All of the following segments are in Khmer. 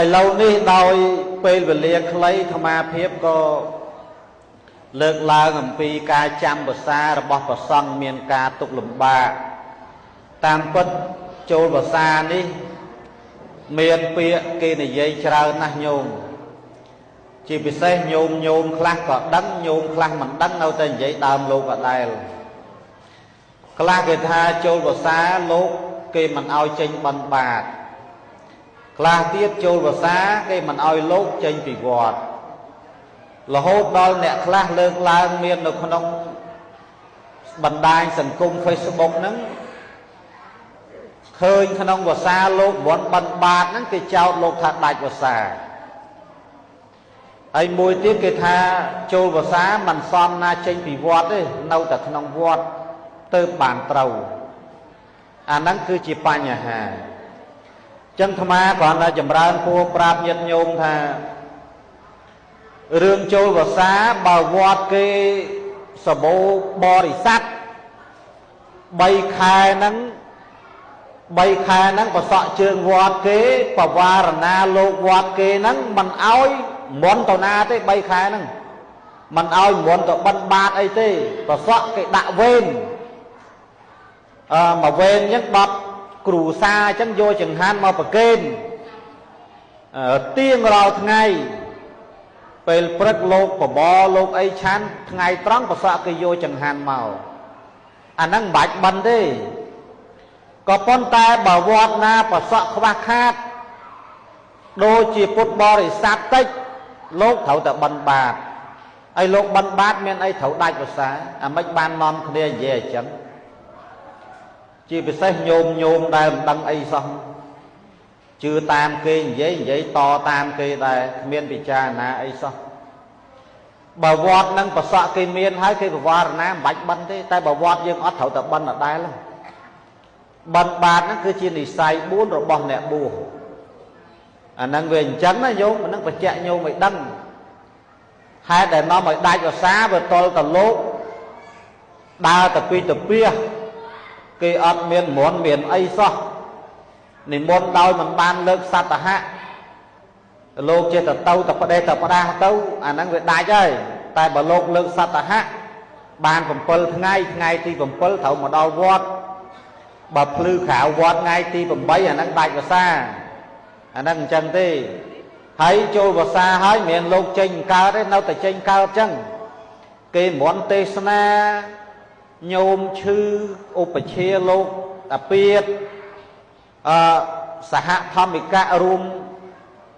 ឥឡូវនេះដោយពេលវេលាខ្លីអាត្មាភាពក៏លើកឡើងអំពីការចាំភាសារបស់ព្រះសង្ឃមានការទុកលំបាកតាមពិតចូលភាសានេះមានពាក្យគេនិយាយច្រើនណាស់ញោមជាពិសេសញោមខ្លះក៏ដឹងញោមខ្លះមិនដឹងនៅតែនិយាយដើមលោកអដែលខ្លះគេថាចូលភាសាលោកគេមិនឲ្យចេញបិណ្ឌបាតខ្លះទៀតចូលភាសាគេមិនឲ្យលោកចេញពីវត្តរហូតដល់អ្នកខ្លះលើកឡើងមាននៅក្នុងបណ្ដាញសង្គម Facebook ហ្នឹងឃើញក្នុងភាសាលោកវត្តបិណ្ឌបាតហ្នឹងគេចោទលោកថាដាច់ភាសាហើយមួយទៀតគេថាចូលភាសាមិនសមណាចេញពីវត្តទេនៅតែក្នុងវត្តទៅបានត្រូវអាហ្នឹងគឺជាបញ្ហាចឹងអាត្មាគ្រាន់តែចម្រើនពរប្រាប់ញាតិញោមថារឿងចូលភាសាបើវត្តគេសបោបរិស័ទ3 ខែហ្នឹងប្រសក់ជើងវត្តគេបវារណាលោកវត្តគេហ្នឹងមិនអោយមុនទៅណាទេ3 ខែហ្នឹងមិនអោយមុនទៅបិណ្ឌបាតអីទេប្រសក់គេដាក់វេនមកវេនអញ្ចឹង10គ្រូសាអញ្ចឹងយកចង្ហាន់មកប្រគេនទៀងរាល់ថ្ងៃពេលព្រឹកលោកបបរលោកអីឆាន់ថ្ងៃត្រង់ប្រសក់គេយកចង្ហាន់មកអាហ្នឹងមិនបាច់បិណ្ឌទេក៏ប៉ុន្តែបើវត្តណាប្រសក់ខ្វះខាតដូចជាពុទ្ធបរិស័ទតិចលោកត្រូវតែបិណ្ឌបាតហើយលោកបិណ្ឌបាតមានអីត្រូវដាច់ភាសាអាមិនបាននាំគ្នានិយាយអញ្ចឹងជាពិសេសញោមដែលមិនដឹងអីសោះជឿតាមគេនិយាយតតាមគេដែរគ្មានពិចារណាអីសោះបើវត្តនឹងប្រសក់គេមានហើយគេបវារណាមិនបាច់បិណ្ឌទេតែបើវត្តយើងអត់ត្រូវតែបិណ្ឌដដែលបិណ្ឌបាតហ្នឹងគឺជានិស័យ4របស់អ្នកបួសអាហ្នឹងវាអញ្ចឹងណាញោមអាហ្នឹងបញ្ជាក់ញោមឲ្យដឹងហេតុដែលនាំឲ្យដាច់ភាសាវាតល់តលោកដើរទៅពីទៅពីគេអត់មានមន់មានអីសោះនិមន្តដោយមិនបានលើកសត្វហៈលោកចេះតែទៅផ្ដេសទៅផ្ដាស់ទៅអាហ្នឹងវាដាច់ហើយតែបើលោកលើកសត្វហៈបាន7 ថ្ងៃថ្ងៃទី7ត្រូវមកដល់វត្តបើភ្លឺក្រៅវត្តថ្ងៃទី8អាហ្នឹងដាច់ភាសាអាហ្នឹងអញ្ចឹងទេហើយចូលភាសាហើយមិនមែនលោកចេញកើតទេនៅតែចេញកើតអញ្ចឹងគេមន់ទេសនាញោមឈឺឧបជាលោកតាពៀតសហធម្មិកៈរួម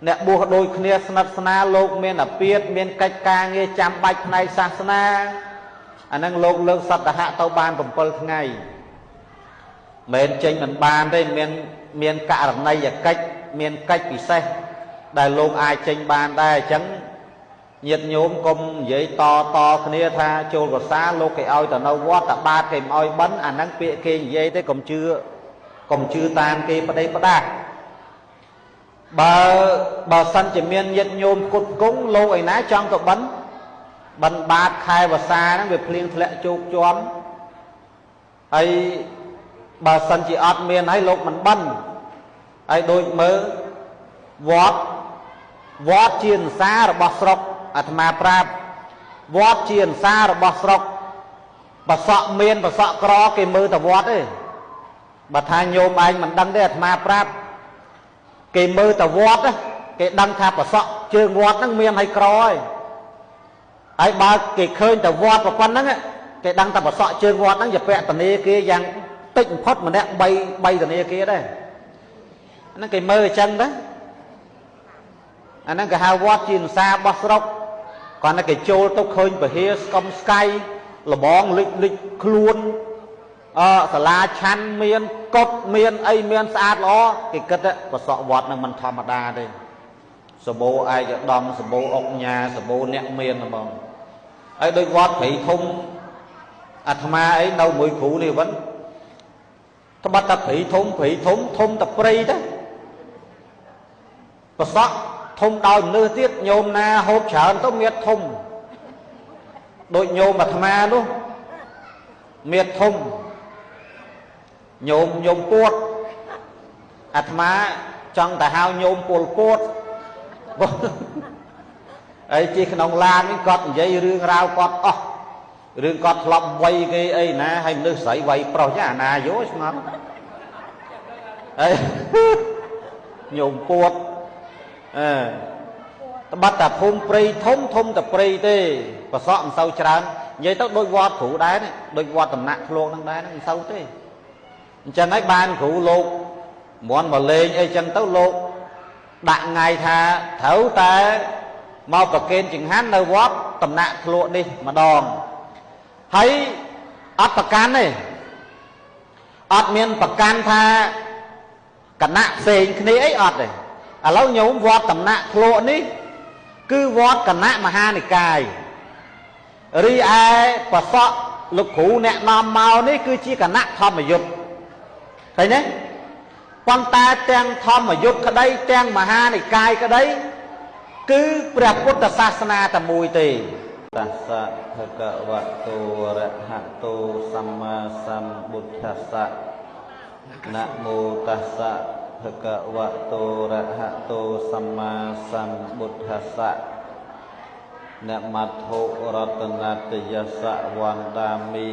អ្នកបួសដូចគ្នាស្និទ្ធស្នាលលោកមានអាពាធមានកិច្ចការងារចាំបាច់ផ្នែកសាសនាអាហ្នឹងលោកលើកសត្វហៈទៅបាន7 ថ្ងៃមិនចេញមិនបានទេមានករណីយកិច្ចមានកិច្ចពិសេសដែលលោកអាចចេញបានដែរអញ្ចឹងញាតិញោមកុំនិយាយតគ្នាថាចូលភាសាលោកគេឲ្យទៅនៅវត្តតែបាតគេមិនឲ្យបិណ្ឌអាហ្នឹងពាក្យគេនិយាយទេកុំជឿតាមគេប្តីផ្ដាស់បើសិនជាមានញាតិញោមគុតគង់លោកឯណាចង់ទៅបិណ្ឌបាតខែភាសាហ្នឹងវាភ្លៀងធ្លាក់ជោគជាំហើយបើសិនជាអត់មានហើយលោកមិនបិណ្ឌហើយដូចមើលវត្តជាអន្សាររបស់ស្រុកអាត្មាប្រាប់វត្តជាអន្សាររបស់ស្រុកបសក់មានបសក់ក្រគេមើលតែវត្តទេបើថាញោមឯងមិនដឹងទេអាត្មាប្រាប់គេមើលតែវត្តគេដឹងថាបសក់ជើងវត្តហ្នឹងមានហើយក្រហើយបើគេឃើញតែវត្តប៉ុណ្្នឹងគេដឹងតែបសក់ជើងវត្តហ្នឹងជាពាក់ធនាគារយ៉ាងតិចបំផុតម្នាក់3ធនាគារដែរហ្នឹងគេមើលអញ្ចឹងដែរអាហ្នឹងគេហៅវត្តជាអន្សាររបស់ស្រុកគាត់តែគេចូលទៅឃើញពហិស្កំស្កៃលបងលិចខ្លួនសាលាឆាន់មានកុដមានអីមានស្អាតល្អគេគិតបសក់វត្តនឹងមិនធម្មតាទេសបោឯកឧត្តមសបោអុកញ៉ាសបោអ្នកមានហ្មងហើយដូចវត្តព្រៃធំអាត្មាអីនៅមួយគ្រូនេះវិញត្បិតតែព្រៃធំធំតែព្រៃទេបសក់ធំដោយមនុស្សទៀតញោមណាហូបច្រើនទៅមានធំដូចញោមអាត្មានោះមានធំញោមពួតអាត្មាចង់តែហៅញោមពលពួត ấy chỉ nông lan với cọt dây rương rau cọt rương cọt lọc quay cái ấy nè hay nước sấy quay pro chứ à dối ngon ấy nhôm puột bắt tập phun prey thông tập prey tê và sọ sâu tràn vậy tao đôi vọt thủ đá đấy đôi vọt tầm nặng luôn đang đá nó sâu thế chân ấy ban cụ lột muốn mà lên ấy chân tao lột đặng ngày thà thấu ta mau cả kênh chừng hát nơi vót tầm nặng luôn đi mà đòn thấy ớt bạc can này ớt miên bạc can tha cả nặng xền cái này ấy ớt này à lâu nhúng vót tầm nặng luôn đi cứ vót cả nặng mà ha này cài ri ai và sọ lục cụ nè nằm màu ní cứ chỉ cả nặng thom mà dục thấy nhé quan ta trang thom mà dục cái đây trang mà ha này cài cái đấy cứ Phật Phật sa na ta mùi tì Tassa bhagavato arahato samma sambuddhassa Namo tassa bhagavato arahato samma sambuddhassa Namato ratanatiyassa wandami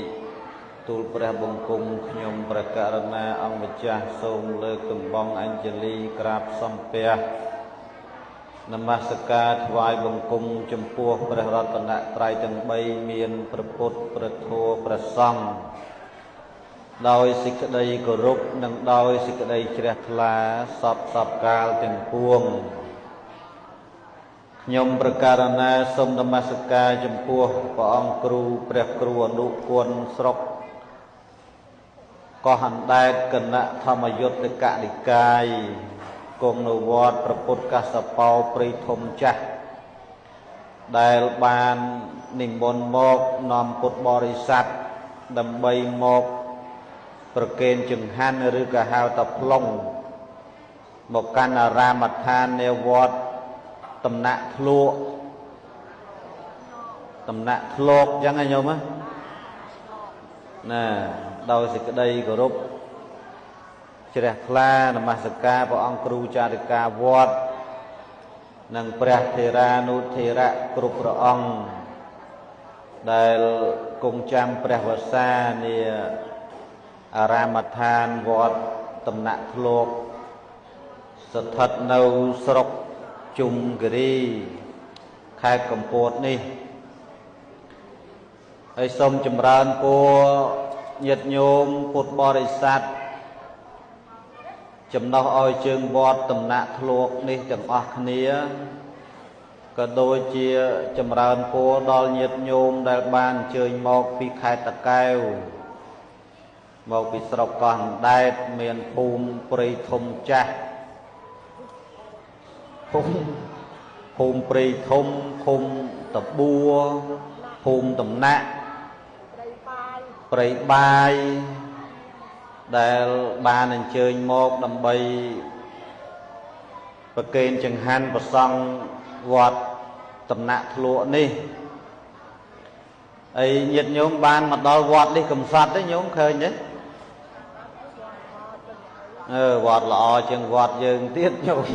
ទូលព្រះបង្គំខ្ញុំព្រះករណាអង្គម្ចាស់សូមលើកដំបងអញ្ជលីក្រាបសំពះនមស្ការថ្វាយបង្គំចំពោះព្រះរតនត្រ័យទាំង3មានព្រះពុទ្ធព្រះធម៌ព្រះសង្ឃដោយសេចក្តីគោរពនិងដោយសេចក្តីជ្រះថ្លាសពកាលទាំងពួងខ្ញុំព្រះករណាសូមនមស្ការចំពោះព្រះអង្គគ្រូព្រះគ្រូអនុគុណស្រុកកោះអណ្ដែតគណៈធម្មយុត្តកនិកាយគង់នៅវត្តព្រះពុទ្ធកសបោព្រៃធំចាស់ដែលបាននិមន្តមកនាំពុទ្ធបរិស័ទដើម្បីមកប្រគេនចង្ហាន់ឬក៏ហៅថាផ្លុងមកកាន់អារាមដ្ឋាននៃវត្តតំណាក់ធ្លក់តំណាក់ធ្លកចឹងណាញោមណាដោយសេចក្តីគោរពជ្រះថ្លានមស្ការព្រះអង្គគ្រូចារិកាវត្តនិងព្រះថេរានុថេរៈគ្រប់ព្រះអង្គដែលគង់ចាំព្រះវស្សានាអារាមដ្ឋានវត្តតំណាក់ធ្លកស្ថិតនៅស្រុកជុំគិរីខេត្តកំពតនេះហើយសូមចម្រើនពរញាតិញោមពុទ្ធបរិស័ទចំណោះឲ្យជើងវត្តតំណាក់ធ្លកនេះទាំងអស់គ្នាក៏ដូចជាចម្រើនពរដល់ញាតិញោមដែលបានអញ្ជើញមកពីខេត្តតាកែវមកពីស្រុកកោះអណ្ដែតមានភូមិព្រៃធំចាស់ភូមិព្រៃធំភូមិតបួភូមិតំណាក់ព្រៃបាយដែលបានអញ្ជើញមកដើម្បីប្រគេនចង្ហាន់ប្រសង់វត្តតំណាក់ធ្លក់នេះហើយញាតិញោមបានមកដល់វត្តនេះកំសត់ទេញោមឃើញទេវត្តល្អជាងវត្តយើងទៀតញោម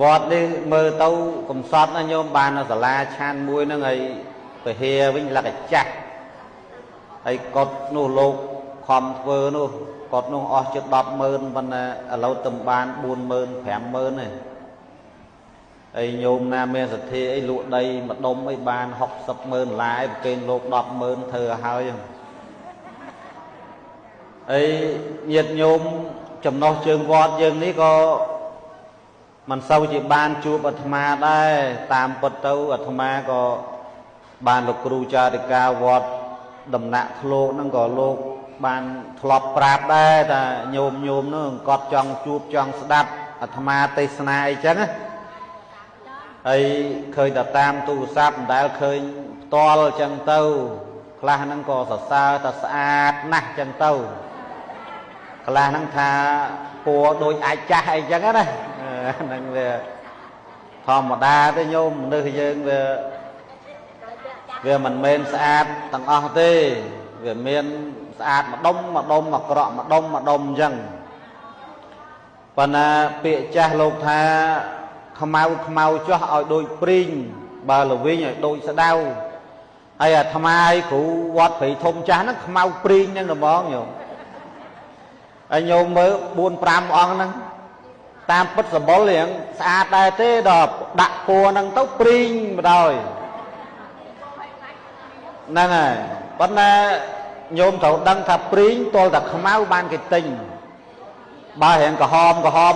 វត្តនេះមើលទៅកំសត់ណាញោមបានសាលាឆានមួយហ្នឹងហើយពហិវិញលក្ខចាស់ហើយកត់នោះលោកខំធ្វើនោះកត់នោះអស់ជិត 100000 ប៉ុន្តែឥឡូវទៅបាន 40000 50000ទេហើយញោមណាមានសទ្ធាអីលក់ដីម្ដុំអីបាន 600000 ឡាយប្រគេនលោក 100000 ធ្វើឲ្យហើយហើយញាតិញោមចំណោះជើងវត្តយើងនេះក៏មិនសូវជាបានជួបអាត្មាដែរតាមពិតទៅអាត្មាក៏បានលោកគ្រូចារិកាវត្តតំណាក់ធ្លកហ្នឹងក៏លោកបានធ្លាប់ប្រាប់ដែរថាញោមនោះគាត់ចង់ជួបចង់ស្ដាប់អាត្មាទេសនាអីចឹងណាហើយឃើញតែតាមទូរស័ព្ទមិនដែលឃើញផ្ទាល់ចឹងទៅខ្លះហ្នឹងក៏សរសើរថាស្អាតណាស់ចឹងទៅខ្លះហ្នឹងថាពណ៌ដូចអាចចាស់អីចឹងណាហ្នឹងវាធម្មតាទេញោមមនុស្សយើងវាមិនមែនស្អាតទាំងអស់ទេវាមានស្អាតម្ដុំអាក្រក់ម្ដុំអញ្ចឹង ប៉ុន្តែពាក្យចាស់លោកថាខ្មៅចោះឲ្យដូចព្រីងបើល្វិញឲ្យដូចស្ដៅហើយអាត្មាឲ្យគ្រូវត្តព្រៃធំចាស់ហ្នឹងខ្មៅព្រីងហ្នឹងហ្មងញោមហើយញោមមើល4 5អង្គហ្នឹងតាមពិតសម្បុររៀងស្អាតដែរទេដល់ដាក់ពួរហ្នឹងទៅព្រីងបណ្ដោយហ្នឹងហើយប៉ុន្តែញោមត្រូវដឹងថាព្រីងទាល់តែខ្មៅបានគេទិញបើរៀងក្រហម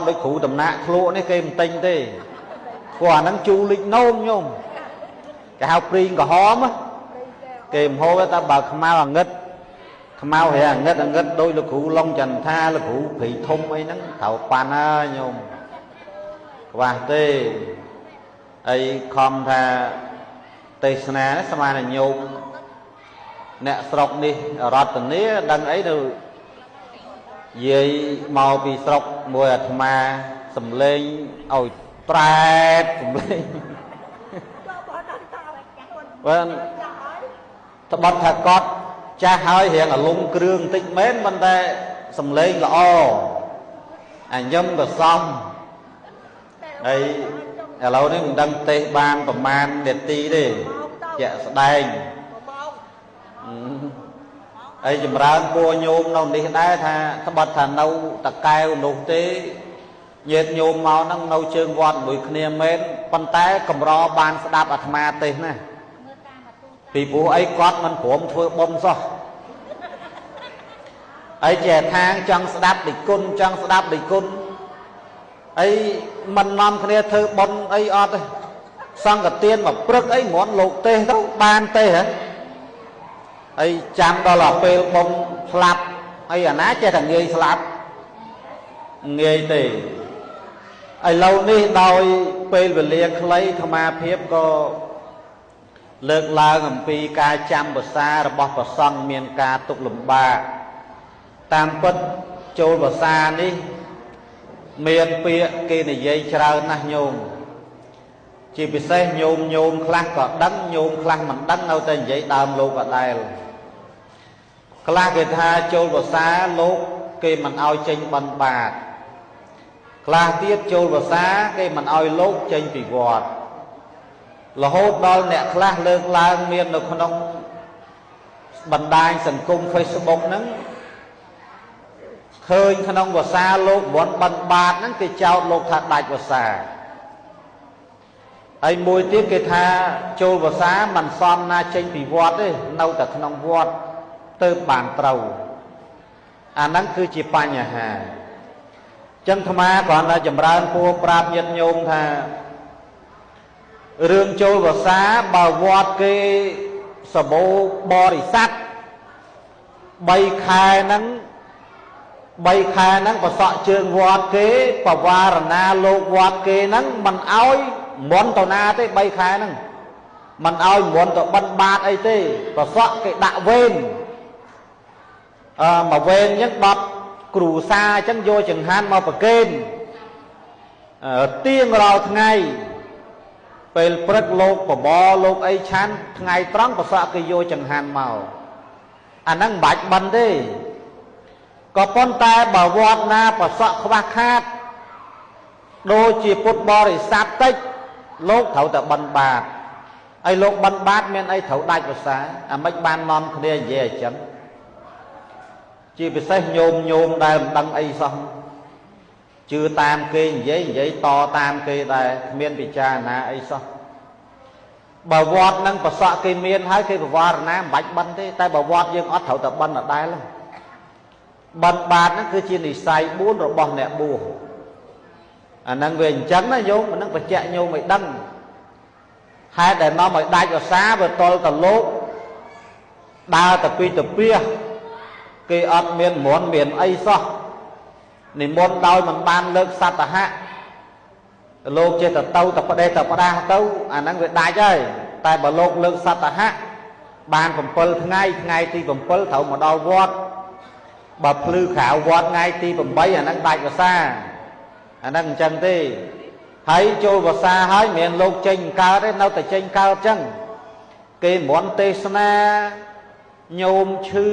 ដូចគ្រូតំណាក់ធ្លក់នេះគេមិនទិញទេព្រោះអាហ្នឹងជូរលិចនោមញោមគេហៅព្រីងក្រហមគេមហូបតែបើខ្មៅអាងឹតខ្មៅរៀងអាងឹតដូចលោកគ្រូឡុងចន្ទថាលោកគ្រូព្រៃធំអីហ្នឹងត្រូវប៉ាន់ហើយញោមខ្វះទេហើយខំថាទេសនាស្មានតែញោមអ្នកស្រុកនេះរតនាដឹងអីទៅយាយមកពីស្រុកមួយអាត្មាសំលេងឲ្យប្រែតសំលេងបើត្បិតថាគាត់ចាស់ហើយរៀងអាលំគ្រឿងតិចមែនប៉ុន្តែសំលេងល្អអាញឹមក៏សមហើយឥឡូវនេះមិនដឹងទេសបានប្រមាណនាទីទេជាក់ស្ដែងហើយចម្រើនពួរញោមនៅនេះដែរថាត្បិតថានៅតកែវនោះទេញាតិញោមមកហ្នឹងនៅជើងវត្តមួយគ្នាមែនប៉ុន្តែកម្របានស្ដាប់អាត្មាទេសណាពីព្រោះអីគាត់មិនព្រមធ្វើបុណ្យសោះហើយជាខាងចង់ស្ដាប់ដឹកគុណអីមិននាំគ្នាធ្វើបុណ្យអីអត់ទេសង្ឃទានមកព្រឹកអីមន់លោកទេសទៅបានទេហ៎ហើយចាំដល់ពេលបុណ្យស្លាប់អីអាណាចេះតែងាយស្លាប់ងាយទេឥឡូវនេះដោយពេលវេលាខ្លីអាត្មាភាពក៏លើកឡើងអំពីការចាំភាសារបស់ព្រះសង្ឃមានការទុក្ខលំបាកតាមពិតចូលភាសានេះមានពាក្យគេនិយាយច្រើនណាស់ញោមជាពិសេសញោមខ្លះក៏ដឹងញោមខ្លះមិនដឹងនៅតែនិយាយដើមលោកអដែលខ្លះគេថាចូលភាសាលោកគេមិនឲ្យចេញបិណ្ឌបាតខ្លះទៀតចូលភាសាគេមិនឲ្យលោកចេញពីវត្តរហូតដល់អ្នកខ្លះលើកឡើងមាននៅក្នុងបណ្ដាញសង្គម Facebook ហ្នឹងឃើញក្នុងភាសាលោកបន់បិណ្ឌបាតហ្នឹងគេចោទលោកថាដាច់ភាសាហើយមួយទៀតគេថាចូលភាសាមិនសមណាចេញពីវត្តទេនៅតែក្នុងវត្តទៅបានត្រូវអាហ្នឹងគឺជាបញ្ហាចឹងអាត្មាគ្រាន់តែចម្រើនពួរប្រាប់ញាតិញោមថារឿងចូលភាសាបើវត្តគេសម្បូរបរិស័ទ3 ខែហ្នឹងប្រសក់ជើងវត្តគេបវារណាលោកវត្តគេហ្នឹងមិនឲ្យមន់ទៅណាទេ3 ខែហ្នឹងមិនឲ្យមន់ទៅបិណ្ឌបាតអីទេប្រសក់គេដាក់វេនមកវេនអញ្ចឹង10គ្រូសាអញ្ចឹងយកចង្ហាន់មកប្រគេនទៀងរាល់ថ្ងៃពេលព្រឹកលោកបបរលោកអីឆាន់ថ្ងៃត្រង់ប្រសក់គេយកចង្ហាន់មកអាហ្នឹងមិនបាច់បិណ្ឌទេក៏ប៉ុន្តែបើវត្តណាប្រសក់ខ្វះខាតដូចជាពុទ្ធបរិស័ទតិចលោកត្រូវតែបិណ្ឌបាតហើយលោកបិណ្ឌបាតមានអីត្រូវដាច់ភាសាអាមិនបាននាំគ្នានិយាយអញ្ចឹងជាពិសេសញោមដែលមិនដឹងអីសោះជឿតាមគេនិយាយតតាមគេដែរគ្មានពិចារណាអីសោះបើវត្តនឹងប្រសក់គេមានហើយគេបវារណាមិនបាច់បិណ្ឌទេតែបើវត្តយើងអត់ត្រូវតែបិណ្ឌដដែលបិណ្ឌបាតហ្នឹងគឺជានិស័យ4របស់អ្នកបួសអាហ្នឹងវាអញ្ចឹងណាញោមអាហ្នឹងបញ្ជាក់ញោមឲ្យដឹងហេតុដែលនាំឲ្យដាច់ភាសាវាតល់តលោកដើរទៅពីទៅពីគេអត់មានមន់មានអីសោះនិមន្តដោយមិនបានលើកសត្វហៈលោកចេះទៅផ្ដេសទៅផ្ដាស់ទៅអាហ្នឹងវាដាច់ហើយតែបើលោកលើកសត្វហៈបាន7 ថ្ងៃទី7ត្រូវមកដល់វត្តបើភ្លឺក្រៅវត្តថ្ងៃទី8អាហ្នឹងដាច់ភាសាអាហ្នឹងអញ្ចឹងទេហើយចូលភាសាហើយមិនមែនលោកចេញកើតទេនៅតែចេញកើតអញ្ចឹងគេមន់ទេសនាញោមឈឺ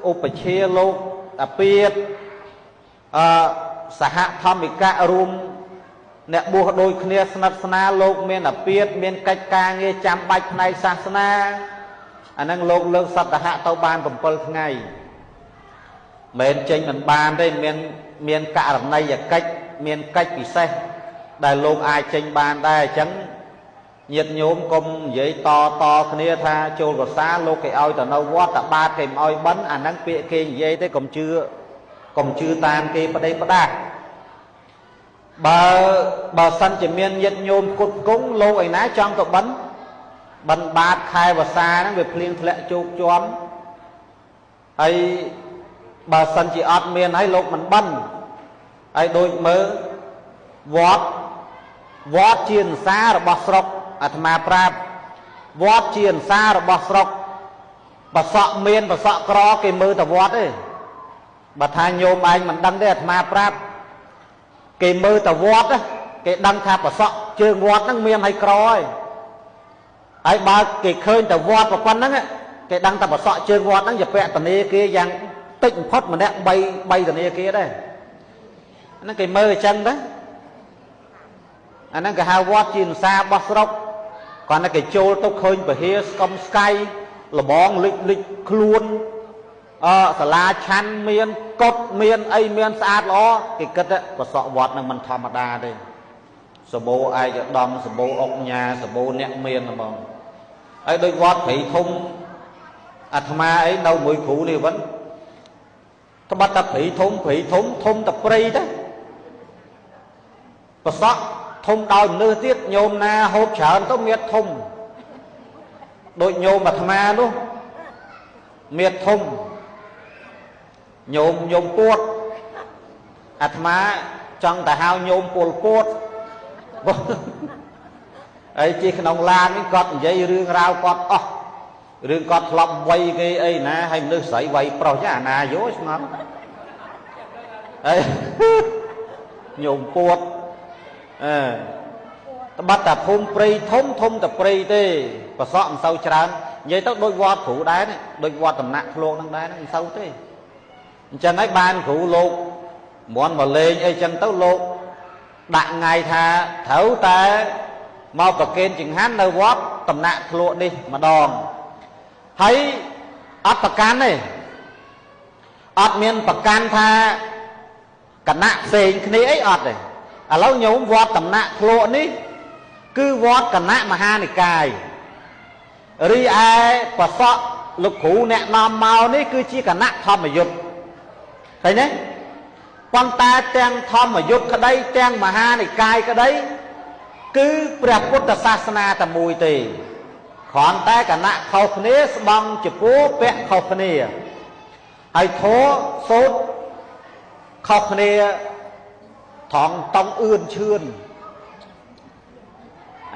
ឧបជាលោកតាពៀត សហធម្មិកៈរួមអ្នកបួសដូចគ្នាស្និទ្ធស្នាលលោកមានអាពាធមានកិច្ចការងារចាំបាច់ផ្នែកសាសនាអាហ្នឹងលោកលើកសត្តហៈទៅបាន7ថ្ងៃមិនចេញមិនបានទេមានករណីយកិច្ចមានកិច្ចពិសេសដែលលោកអាចចេញបានដែរអញ្ចឹងញាតិញោមកុំនិយាយតគ្នាថាចូលកសាលោកគេឲ្យទៅនៅវត្តតែបាតគេមិនឲ្យបិណ្ឌអាហ្នឹងពាក្យគេនិយាយទេកុំជឿតាមគេប្តីផ្ដាស់បើសិនជាមានញាតិញោមគុតគង់លោកឯណាចង់ទៅបិណ្ឌបាតខែវស្សាហ្នឹងវាភ្លៀងធ្លាក់ជោគជាំហើយបើសិនជាអត់មានហើយលោកមិនបិណ្ឌហើយដូចមើលវត្តជាអន្សារបស់ស្រុកអាត្មាប្រាប់វត្តជាអន្សារបស់ស្រុកបសក់មានបសក់ក្រគេមើលតែវត្តទេបើថាញោមឯងមិនដឹងទេអាត្មាប្រាប់គេមើលតែវត្តគេដឹងថាបសក់ជើងវត្តហ្នឹងមានហើយក្រហើយបើគេឃើញតែវត្តប៉ុណ្្នឹងគេដឹងតែបសក់ជើងវត្តហ្នឹងជាពាក់ធនាគារយ៉ាងតិចបំផុតម្នាក់3ធនាគារដែរហ្នឹងគេមើលអញ្ចឹងទៅអាហ្នឹងគេហៅវត្តជាអន្សារបស់ស្រុកគាត់តែគេចូលទៅឃើញពហិស្កំស្កៃលបងលិចខ្លួនសាលាឆាន់មានកុដមានអីមានស្អាតល្អគេគិតបសក់វត្តនឹងមិនធម្មតាទេសម្បូរឯកឧត្តមសម្បូរអុកញ៉ាសម្បូរអ្នកមានហ្មងហើយដូចវត្តព្រៃធំអាត្មាអីនៅមួយគ្រូនេះវិញត្បិតតែព្រៃធំតែព្រៃទេបសក់ធំដោយមនុស្សទៀតញោមណាហូបច្រើនទៅមៀតធំដូចញោមអាត្មានោះមៀតធំញោមពួតអាត្មាចង់តែហៅញោមពលពួតហើយជាក្នុងឡាននេះគាត់និយាយរឿងរ៉ាវគាត់អស់រឿងគាត់ធ្លាប់វ័យគេអីណាហើយមនុស្សស្រីវ័យប្រុសចាអាណាយោស្ងប់ហើយញោមពួតត្បិតតែភូមិព្រៃធំតែព្រៃទេបសក់មិនសូវច្រើននិយាយទៅដូចវត្តគ្រូដែរដូចវត្តតំណាក់ធ្លងហ្នឹងដែរមិនសូវទេអញ្ចឹងហើយបានគ្រូលោកមន់មកលេងអីចឹងទៅលោកដាក់ថ្ងៃថាត្រូវតែមកប្រគេនចង្ហាន់នៅវត្តតំណាក់ធ្លក់នេះម្ដងហើយអត់ប្រកាន់ទេអត់មានប្រកាន់ថាគណៈផ្សេងគ្នាអីអត់ទេឥឡូវញោមវត្តតំណាក់ធ្លក់នេះគឺវត្តគណៈមហានិកាយរីឯបសក់លោកគ្រូអ្នកនាំមកនេះគឺជាគណៈធម្មយុត្តឃើញទេប៉ុន្តែទាំងធម្មយុត្តក្តីទាំងមហានិកាយក្តីគឺព្រះពុទ្ធសាសនាតែមួយទេគ្រាន់តែគណៈខុសគ្នាស្បង់ចំពោះពាក់ខុសគ្នាហើយធម៌សូត្រខុសគ្នាត្រង់តង់អឿនឈឿន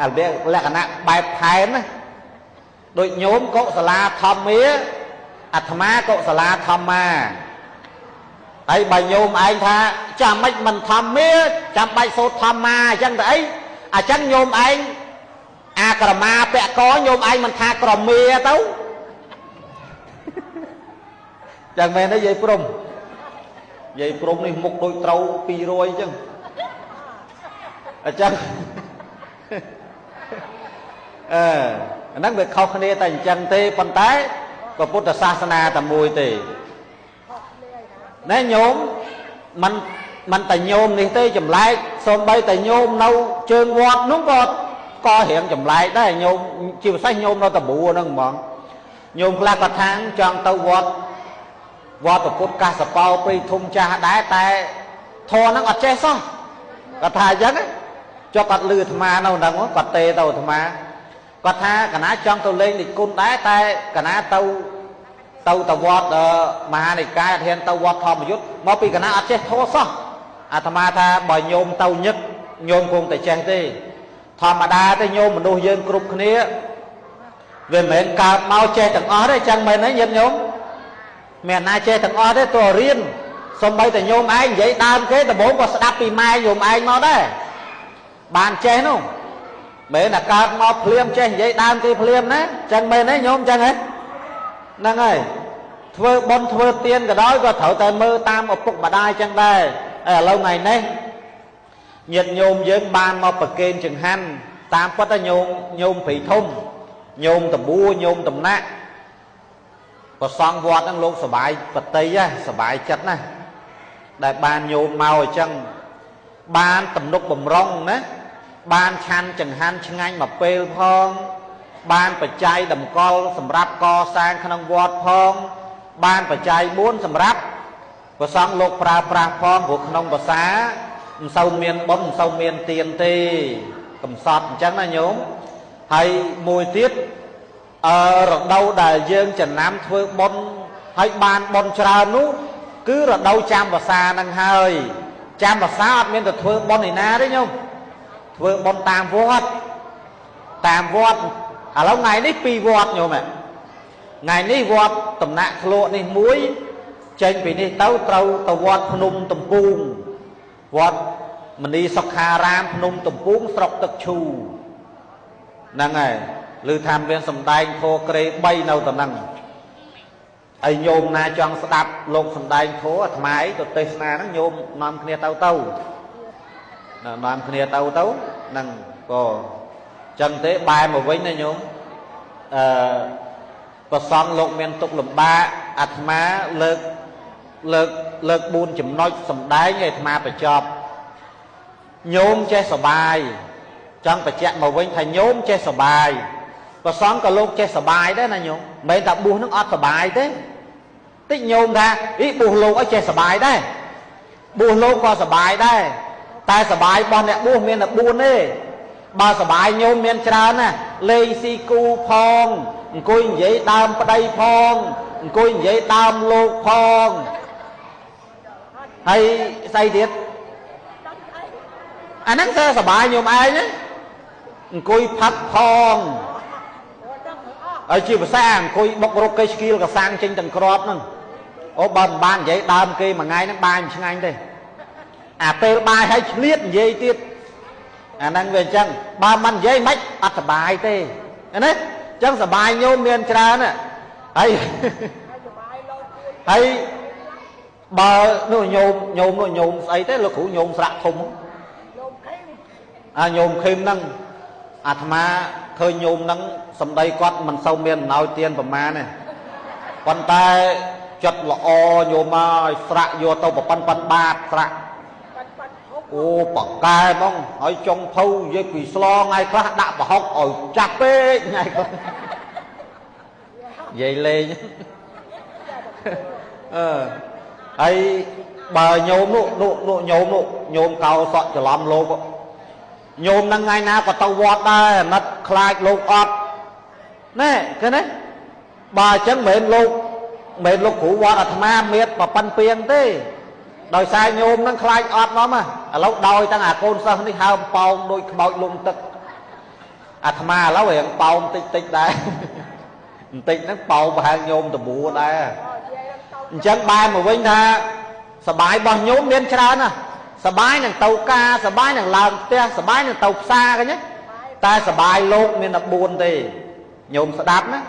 អាលក្ខណៈបែបថែមណាដូចញោមកុសលាធម្មាអាត្មាកុសលាធម្មាហើយបើញោមឯងថាចាំមិនមិនធម្មាចាំបាច់សូត្រធម្មាអញ្ចឹងទៅអីអញ្ចឹងញោមឯងអាក្រមាពាក់កញោមឯងមិនថាក្រមាទៅចឹងមែនទេយាយព្រំនេះមុខដូចត្រូវ200អញ្ចឹងអាហ្នឹងវាខុសគ្នាតែអញ្ចឹងទេប៉ុន្តែពុទ្ធសាសនាតែមួយទេណែញោមមិនតែញោមនេះទេចម្លែកសូម្បីតែញោមនៅជើងវត្តនោះក៏រៀងចម្លែកដែរញោមជាពិសេសញោមនៅតបួហ្នឹងហ្មងញោមខ្លះក៏ថាចង់ទៅវត្តពុទ្ធកាសបោព្រៃធំចាស់ដែរតែធរហ្នឹងអត់ចេះសោះគាត់ថាអញ្ចឹងចុះគាត់លឺអាត្មានៅហ្នឹងគាត់ទេទៅអាត្មាគាត់ថាកណាចង់ទៅលេងនិគុណដែរតែកណាទៅវត្តមហានិកាយអត់ហ៊ានទៅវត្តធម្មយុត្តមកពីកណាអត់ចេះធោះសោះអាត្មាថាបើញោមទៅញឹកញោមគង់តែចេះទេធម្មតាទេញោមមនុស្សយើងគ្រប់គ្នាវាមិនមែនកើតមកចេះទាំងអស់ទេចឹងមែនទេញាតិញោមមានណាចេះទាំងអស់ទេទោះរៀនសូម្បីតែញោមឯងនិយាយដើមគេដំបូងក៏ស្ដាប់ពីម៉ែញោមឯងមកដែរបានចេះនោះមែនតែកើតមកភ្លាមចេះនិយាយដើមគេភ្លាមណាចឹងមែនទេញោមចឹងហ៎ហ្នឹងហើយធ្វើបុណ្យធ្វើទានក៏ដោយក៏ត្រូវតែមើលតាមឪពុកម្ដាយចឹងដែរ lâu ngày nay nhiệt nhôm dưỡng ban mà bậc kênh chừng han tam phát ta nhôm phỉ thông nhôm tầm bua nhôm tầm nát có xong vọt đang lúc sờ bài vật tây á sờ bài chất nè đại ban nhôm màu ở chân ban tầm nục bầm rong nè ban chan chừng han chừng anh mà pê phong ban phải chạy đầm co sầm ráp co sang khăn ông vọt phong ban phải chạy bốn sầm ráp có xong lúc pra phong của khăn ông bà xá sau miền bóng sau miền tiền tì cầm sọt chẳng là nhóm hay mùi tiết ở đâu đại dương trần nam thưa bón hay ban bón trà nú cứ ở đâu chăm và xa năng hơi chăm và xa miền được thưa bón này na đấy nhung thưa bón tam vót à lâu ngày đấy pi vót nhung mẹ ngày ní vót tầm nạ lộ này muối trên vì này tàu vót nung tầm buông vót mình đi sọc hà ram nung tầm buông sọc tật chù năng này lưu tham viên sầm đai thô kê bay đâu tầm năng ai nhôm na chọn đạp lộn sầm đai thô máy tụt tê na nó nhôm nằm kia tàu nằm kia tàu năng có chân thế bài mà với này nhôm có son lộn miền tục lầm ba má lợt buôn chấm nói sầm đáy ngày mà phải chọp nhôm che sờ bài chẳng phải chẹn màu vinh thành nhôm che sờ bài và xóm cả lúc che sờ bài đấy là nhôm mấy ta buôn nước ót sờ bài thế tích nhôm ra ý buôn lô ở che sờ bài đấy buôn lô qua sờ bài đấy tai sờ bài bọn nè buôn miền là buôn đi bà sờ bài nhôm miền trà nè lê si cu phong coi vậy đam ở đây phong coi vậy đam lô phong hay say tiết anh nắng xe sờ bài nhôm ai nhé coi phát phong ở chiều sang coi bọc rô cây skill cả sang trên tầng crop nè ô bầm ban vậy đam kia mà ngay nó bài chứ anh đây à tê bài hay liết vậy tiết à năng về chân ba man dây mách ăn sờ bài tê anh ấy chân sờ bài nhôm miền trà nè hay bà nó nhôm ấy thế là cụ nhôm sạ thùng à nhôm khêm năng à mà khơi nhôm năng sầm đây con mình sau miền nói tiền của ma này con ta chật là o nhôm mà sạ vô tàu một pan ba sạ ô bậc cài mong hỏi trong thâu với quỷ slo ngay khác đã bà học ở chặt bê ngay con vậy lê nhá ấy bà nhôm nhôm cao sọt cho làm lô nhôm năng ngày nào có tàu vọt đây nó khai lô ọt nè cái đấy bà chẳng mến lô cũ vọt là tham miệt và pan piên thế đòi sai nhôm năng khai ọt nó mà lâu đòi tăng à côn sao đi hao pong đôi bội lung tức à tham lâu hiện pong tích đây tích nó pong và hàng nhôm từ bùa đây chẳng bài mà vinh tha sờ bài bằng nhôm miên trà nè sờ bài nàng tàu ca sờ bài nàng làm te sờ bài nàng tàu xa cái nhé ta sờ bài lộn miên là buồn thì nhôm sờ đáp nữa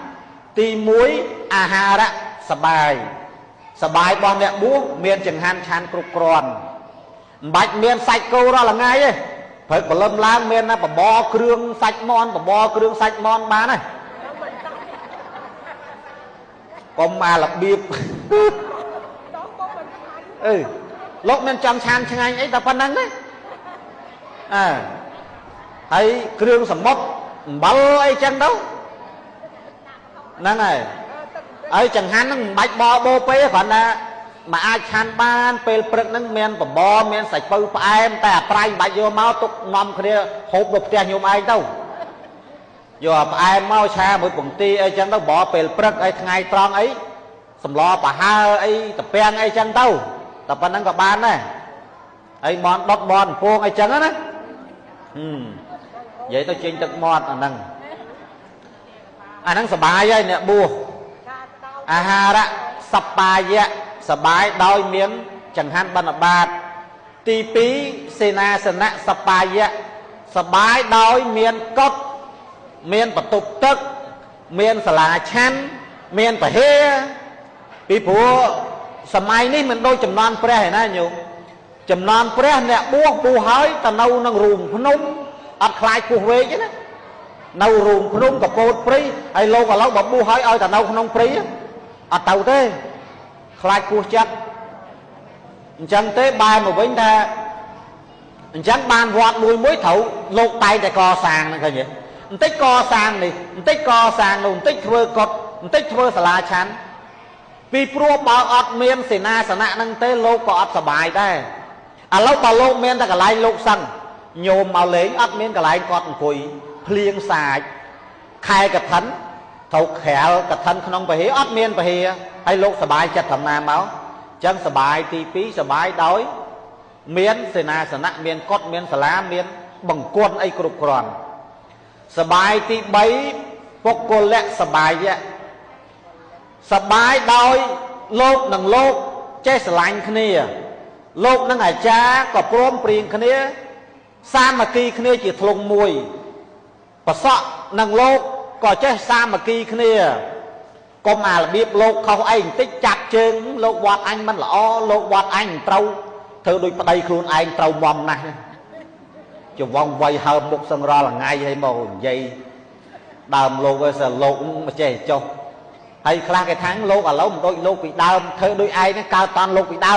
ti muối à hà đó sờ bài bằng nẹt búa miên chừng han chan cục tròn bạch miên sạch câu đó là ngay ấy phải có lâm lan miên nó bò kêu sạch mon bán này con mà là biếp lúc mình trong chan chừng anh ấy ta phân năng đấy à hay kêu sầm mốc bao ấy chân đâu năng này ấy chẳng hạn nó bạch bò bô pê phản là mà ai chan ban pê prực nâng men bò men sạch bơ em ta prai bạch vô máu tục mầm kia hộp đục tiền nhôm ai đâu vô em máu cha mỗi bụng ti ấy chẳng đâu bỏ pê prực ấy ngày tròn ấy sầm lo bà ha ấy tập pen ấy chẳng đâu tập ban năng gặp ban này ấy món đọt món phuông ấy chẳng á vậy tôi chuyên thực món à năng sờ bài ấy nè bùa à ha đó sập bài vậy sờ bài đôi miếng chẳng hạn ban bát ti pí sena sập bài vậy sờ bài đôi miếng cốt miếng bật tục tức miếng sờ là chăn miếng phải he vì phụ sờ mai ní mình đôi chấm non pre này nhung ចំនួនព្រះអ្នកបួសហើយទៅនៅនឹងរូងភ្នំអត់ខ្លាចពោះវែកទេណានៅរូងភ្នំកពោតព្រៃហើយលោកឥឡូវបើបួសហើយឲ្យទៅនៅក្នុងព្រៃអត់ទៅទេខ្លាចពោះចិត្តអញ្ចឹងទេបែរមកវិញថាអញ្ចឹងបានវត្តមួយត្រូវលោកតែងតែកសាងហ្នឹងឃើញទេបន្តិចកសាងនេះបន្តិចកសាងនោះបន្តិចធ្វើកុដិបន្តិចធ្វើសាលាឆាន់ពីព្រោះបើអត់មានសេនាសនៈហ្នឹងទេលោកក៏អត់សប្បាយដែរឥឡូវបើលោកមានតែកន្លែងលោកសឹងញោមមកលេងអត់មានកន្លែងគាត់អង្គុយភ្លៀងសាច់ខែកឋិនត្រូវក្រាលកឋិនក្នុងពហិអត់មានពហិហើយលោកសប្បាយចិត្តធម្មតាមកអញ្ចឹងសប្បាយទី2សប្បាយដោយមានសេនាសនៈមានកុដិមានសាលាមានបង្គន់អីគ្រប់គ្រាន់សបាយទី3ពុគលៈសបាយៈសបាយដោយលោកនិងលោកចេះស្រឡាញ់គ្នាលោកនិងអាចារ្យក៏ព្រមព្រៀងគ្នាសាមគ្គីគ្នាជាធ្លុងមួយប្រសក់និងលោកក៏ចេះសាមគ្គីគ្នាកុំអារបៀបលោកខុសអីបន្តិចចាប់ជើងលោកវត្តអញមិនល្អលោកវត្តអញត្រូវធ្វើដូចប្តីខ្លួនឯងត្រូវមមណាស់ចង្វងវៃហើមមុខសឹងរាល់ថ្ងៃឲ្យមកនិយាយដើមលោកឯសលោកមិនចេះចុះហើយខ្លះគេថាលោកឥឡូវមិនដូចលោកពីដើមធ្វើដូចឯងហ្នឹងកើតតាន់លោកពីដើ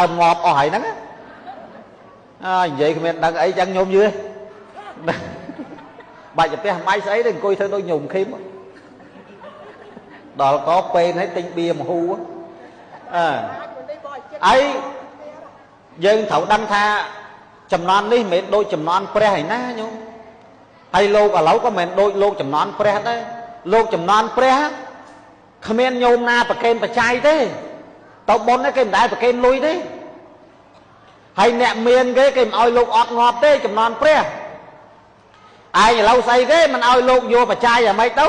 មងាប់អស់ហើយហ្នឹងនិយាយគ្មានដឹងអីចឹងញោមយឺបាច់ទៅផ្ទះបាយស្អីទេអង្គុយធ្វើដូចញោមឃីមដល់ក៏ពេលនេះទិញបៀមហ៊ូអីយើងត្រូវដឹងថាចំណន់នេះមិនមែនដូចចំណន់ព្រះឯណាញោមហើយលោកឥឡូវក៏មិនមែនដូចលោកចំណន់ព្រះដែរលោកចំណន់ព្រះគ្មានញោមណាប្រកេនបច្ច័យទេទៅបុណ្យគេមិនដែលប្រកេនលុយទេហើយអ្នកមានគេមិនឲ្យលោកអត់ងាប់ទេចំណន់ព្រះឯងឥឡូវស្អីគេមិនឲ្យលោកយកបច្ច័យអ្មេចទៅ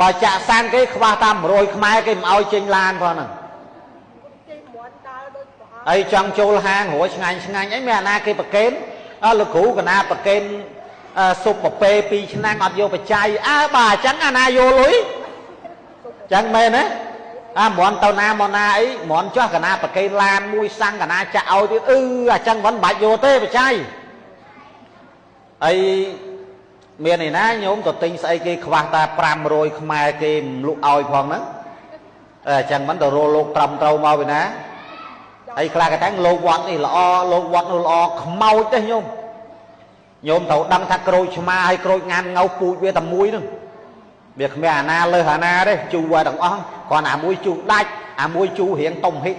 បើចាក់សានគេខ្វះតាម100ខ្មែរគេមិនឲ្យចេញឡានផងហ្នឹងហើយចង់ចូលហាងរួចឆ្ងាញ់អីមានអាណាគេប្រកេនលោកគ្រូកណាប្រកេនស៊ុបប្រពេ2ឆ្នាំអត់យកបច្ច័យបើអញ្ចឹងអាណាយកលុយអញ្ចឹងមែនទេមន់ទៅណាមកណាអីមន់ចោះកណាប្រកេនឡានមួយសាំងកណាចាក់ឲ្យទៀតអញ្ចឹងមិនបាច់យកទេបច្ច័យអីមានឯណាញោមទៅទិញស្អីគេខ្វះតែ500ខ្មែរគេមិនលក់ឲ្យផងហ្នឹងអញ្ចឹងមិនទៅរកលោកត្រឹមត្រូវមកពីណាហើយខ្លះគេថាលោកវត្តនេះល្អលោកវត្តនោះល្អខ្មោចទេញោមត្រូវដឹងថាក្រូចឆ្មាហើយក្រូចងានងៅពូជវាតែមួយហ្នឹងវាគ្មានអាណាលើសអាណាទេជូរទាំងអស់គ្រាន់អាមួយជូរដាច់អាមួយជូររៀងតុំហិស្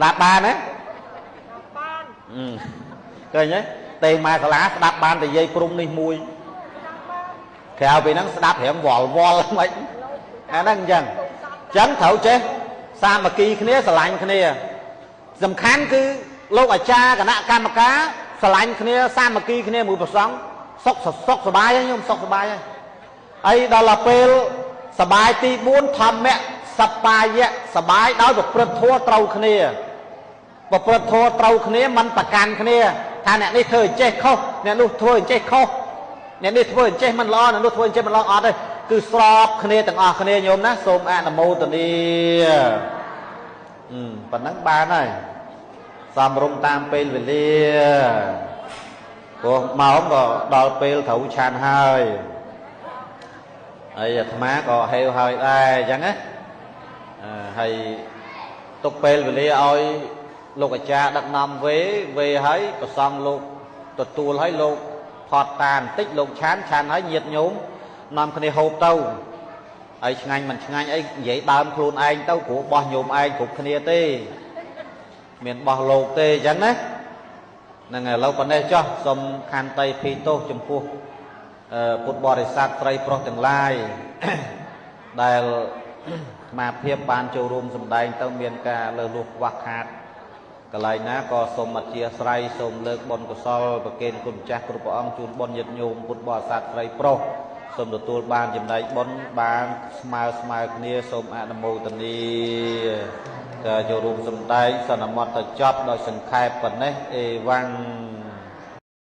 ដាប់បានទេបានឃើញទេទេមកសាលាស្ដាប់បានតែយាយព្រំនេះមួយក្រៅពីហ្នឹងស្ដាប់រៀងវល់មិនអាហ្នឹងអញ្ចឹងត្រូវចេះសាមគ្គីគ្នាស្រឡាញ់គ្នាសំខាន់គឺលោកអាចារ្យគណៈកម្មការស្រឡាញ់គ្នាសាមគ្គីគ្នាមួយប្រសងសុខសប្បាយហើយញោមសុខសប្បាយហើយដល់ពេលសប្បាយទី4ធម្មៈសប្បាយៈសប្បាយដោយប្រព្រឹត្តធម៌ត្រូវគ្នាប្រព្រឹត្តធម៌ត្រូវគ្នាមិនប្រកាន់គ្នាថាអ្នកនេះធ្វើអញ្ចេះខុសអ្នកនោះធ្វើអញ្ចេះខុសអ្នកនេះធ្វើអញ្ចេះមិនល្អអ្នកនោះធ្វើអញ្ចេះមិនល្អអត់ទេគឺស្របគ្នាទាំងអស់គ្នាញោមណាសូមអនុមោទនាប៉ុណ្ណឹងបានហើយសំរុំតាមពេលវេលាព្រោះម៉ោងក៏ដល់ពេលត្រូវឆានហើយហើយអាត្មាក៏ហេវហើយដែរអញ្ចឹងណាហើយទុកពេលវេលាឲ្យលោកអាចារ្យដឹកនាំវេហើយប្រសំលោកទទួលឲ្យលោកផតតាបន្តិចលោកឆានហើយញាតញោមនាំគ្នាហូបទៅហើយឆ្ងាញ់មិនឆ្ងាញ់អីនិយាយដើមខ្លួនឯងទៅព្រោះបោះញោមឯងគ្រប់គ្នាទេមានបោះលោកទេអញ្ចឹងណាហ្នឹងឥឡូវប៉ុណ្ណេះចុះសូមខន្តីភីទោសចំពោះពុទ្ធបរិស័ទស្រីប្រុសទាំងឡាយដែលអាត្មាភាពបានចូលរួមសម្ដែងទៅមានការលើសលួសខ្វះខាតកន្លែងណាក៏សូមអធិស្ឋានសូមលើកបុណ្យកុសលប្រគេនគុណចាស់គ្រប់ព្រះអង្គជូនបុណ្យញាតិញោមពុទ្ធបរិស័ទស្រីប្រុសសូមទទួលបានចំណែកបុណ្យបានស្មើគ្នាសូមអនុមោទនាចូលរួមសម្ដែងសន្មតទៅចប់ដោយសង្ខេបប៉ុណ្ណេះអេវ៉ាំង